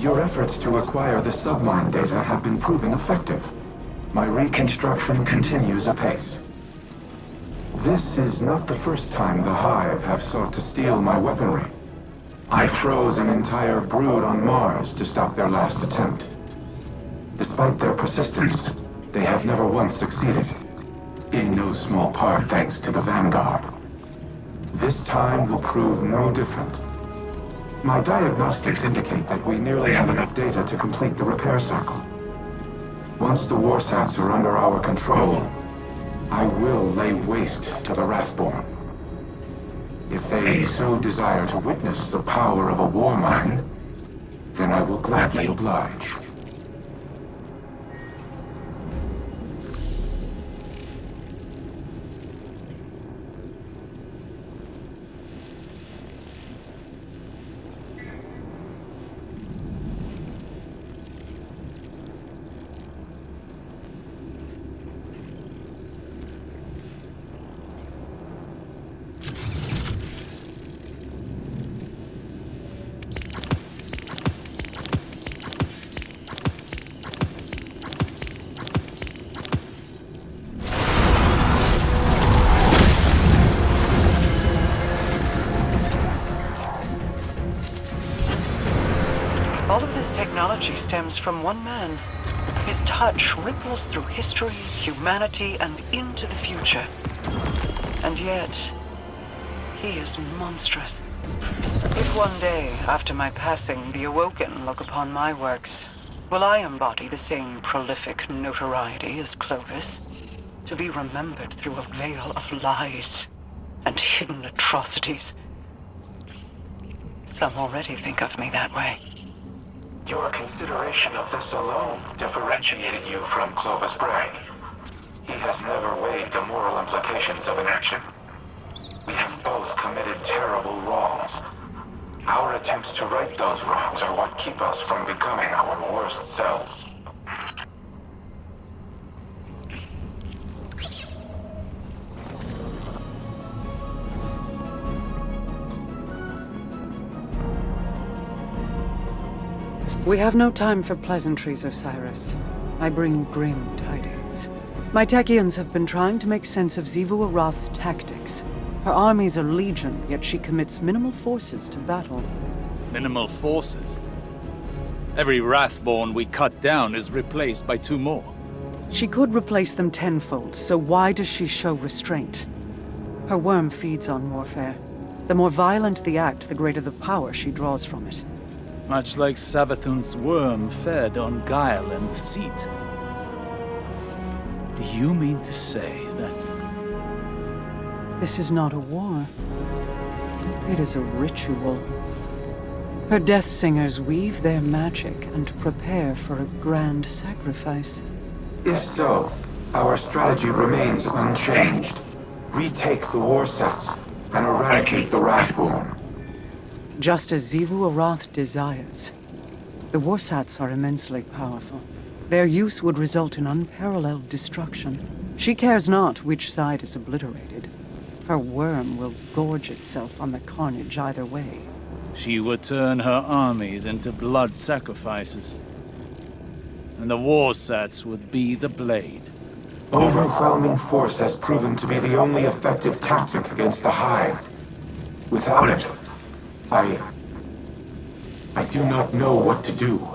Your efforts to acquire the submine data have been proving effective. My reconstruction continues apace. This is not the first time the Hive have sought to steal my weaponry. I froze an entire brood on Mars to stop their last attempt. Despite their persistence, they have never once succeeded. In no small part thanks to the Vanguard. This time will prove no different. My diagnostics indicate that we nearly have enough data to complete the repair cycle. Once the Warsats are under our control, I will lay waste to the Wrathborn. If they so desire to witness the power of a war mind, then I will gladly oblige. All of this technology stems from one man. His touch ripples through history, humanity, and into the future. And yet, he is monstrous. If one day, after my passing, the Awoken look upon my works, will I embody the same prolific notoriety as Clovis? To be remembered through a veil of lies and hidden atrocities. Some already think of me that way. Your consideration of this alone differentiated you from Clovis Bray. He has never weighed the moral implications of an action. We have both committed terrible wrongs. Our attempts to right those wrongs are what keep us from becoming our worst selves. We have no time for pleasantries, Osiris. I bring grim tidings. My Techians have been trying to make sense of Xivu Arath's tactics. Her armies are legion, yet she commits minimal forces to battle. Minimal forces? Every Wrathborn we cut down is replaced by 2 more. She could replace them tenfold, so why does she show restraint? Her worm feeds on warfare. The more violent the act, the greater the power she draws from it. Much like Savathun's worm fed on guile and deceit. Do you mean to say that... This is not a war. It is a ritual. Her death singers weave their magic and prepare for a grand sacrifice. If so, our strategy remains unchanged. Retake the Warsats and eradicate the Wrathborn. Just as Xivu Arath desires. The Warsats are immensely powerful. Their use would result in unparalleled destruction. She cares not which side is obliterated. Her worm will gorge itself on the carnage either way. She would turn her armies into blood sacrifices. And the Warsats would be the blade. Overwhelming force has proven to be the only effective tactic against the Hive. Without it, I do not know what to do.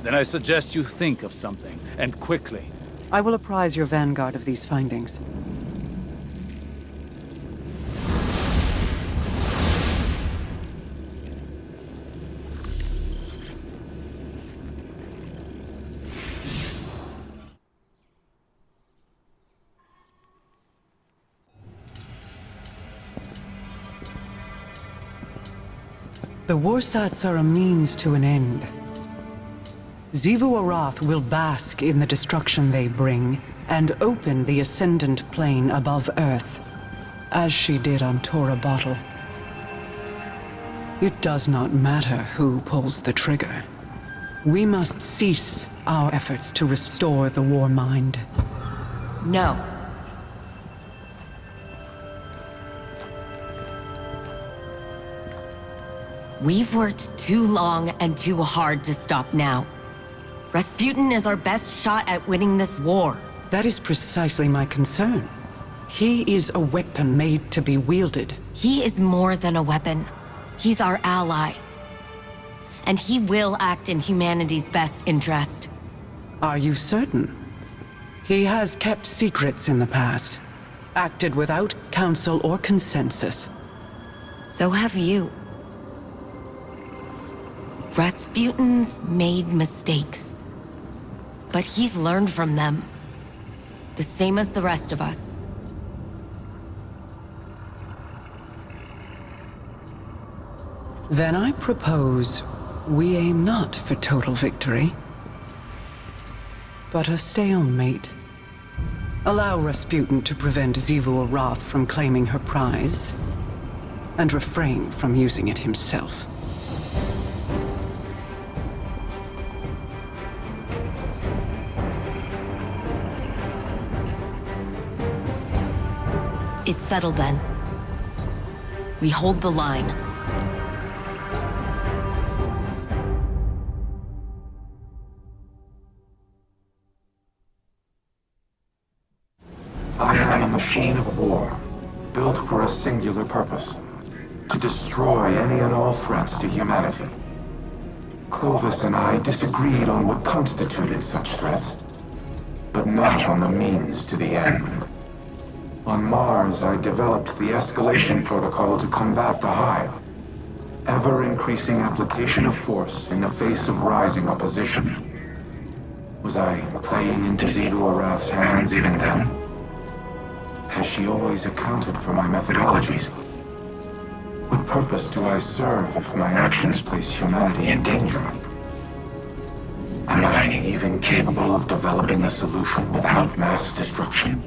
Then I suggest you think of something, and quickly. I will apprise your Vanguard of these findings. The Warsats are a means to an end. Xivu Arath will bask in the destruction they bring, and open the ascendant plane above Earth, as she did on Tora Bottle. It does not matter who pulls the trigger. We must cease our efforts to restore the war mind. No. We've worked too long and too hard to stop now. Rasputin is our best shot at winning this war. That is precisely my concern. He is a weapon made to be wielded. He is more than a weapon. He's our ally. And he will act in humanity's best interest. Are you certain? He has kept secrets in the past, acted without counsel or consensus. So have you. Rasputin's made mistakes. But he's learned from them. The same as the rest of us. Then I propose we aim not for total victory, but a stalemate. Allow Rasputin to prevent Zivur Roth from claiming her prize, and refrain from using it himself. It's settled then. We hold the line. I am a machine of war, built for a singular purpose: to destroy any and all threats to humanity. Clovis and I disagreed on what constituted such threats, but not on the means to the end. On Mars, I developed the escalation protocol to combat the Hive. Ever-increasing application of force in the face of rising opposition. Was I playing into Zivur Roth's hands even then? Has she always accounted for my methodologies? What purpose do I serve if my actions place humanity in danger? Am I even capable of developing a solution without mass destruction?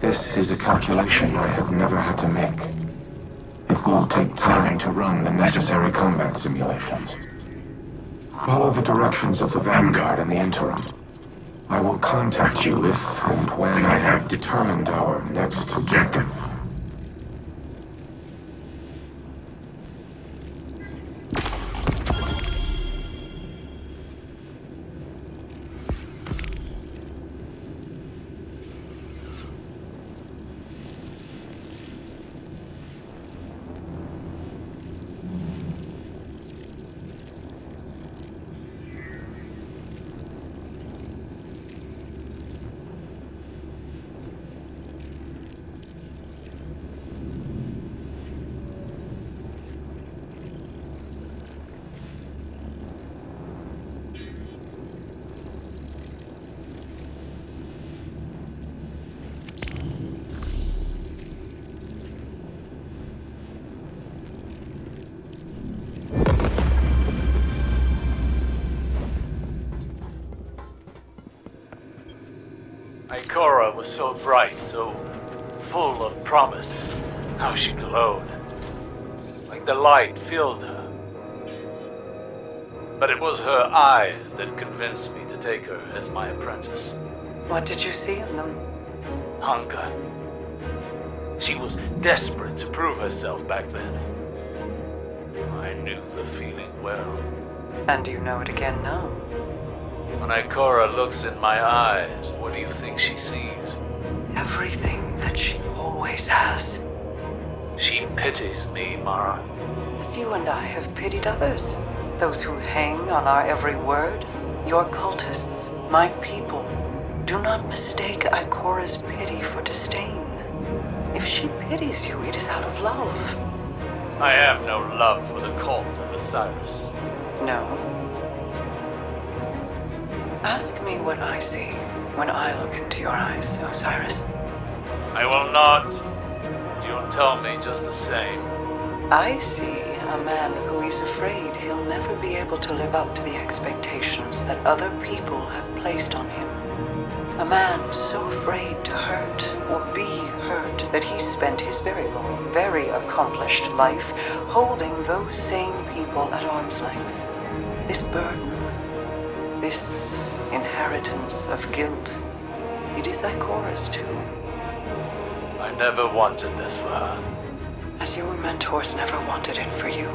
This is a calculation I have never had to make. It will take time to run the necessary combat simulations. Follow the directions of the Vanguard in the interim. I will contact you if and when I have determined our next objective. Ikora was so bright, so full of promise. How she glowed. Like the light filled her. But it was her eyes that convinced me to take her as my apprentice. What did you see in them? Hunger. She was desperate to prove herself back then. I knew the feeling well. And you know it again now. When Ikora looks in my eyes, what do you think she sees? Everything that she always has. She pities me, Mara. As you and I have pitied others. Those who hang on our every word. Your cultists, my people. Do not mistake Ikora's pity for disdain. If she pities you, it is out of love. I have no love for the cult of Osiris. No. Ask me what I see when I look into your eyes, Osiris. I will not. You'll tell me just the same. I see a man who is afraid he'll never be able to live up to the expectations that other people have placed on him. A man so afraid to hurt or be hurt that he spent his very long, very accomplished life holding those same people at arm's length. This burden, this inheritance of guilt, it is Ikora's too. I never wanted this for her. As your mentors never wanted it for you.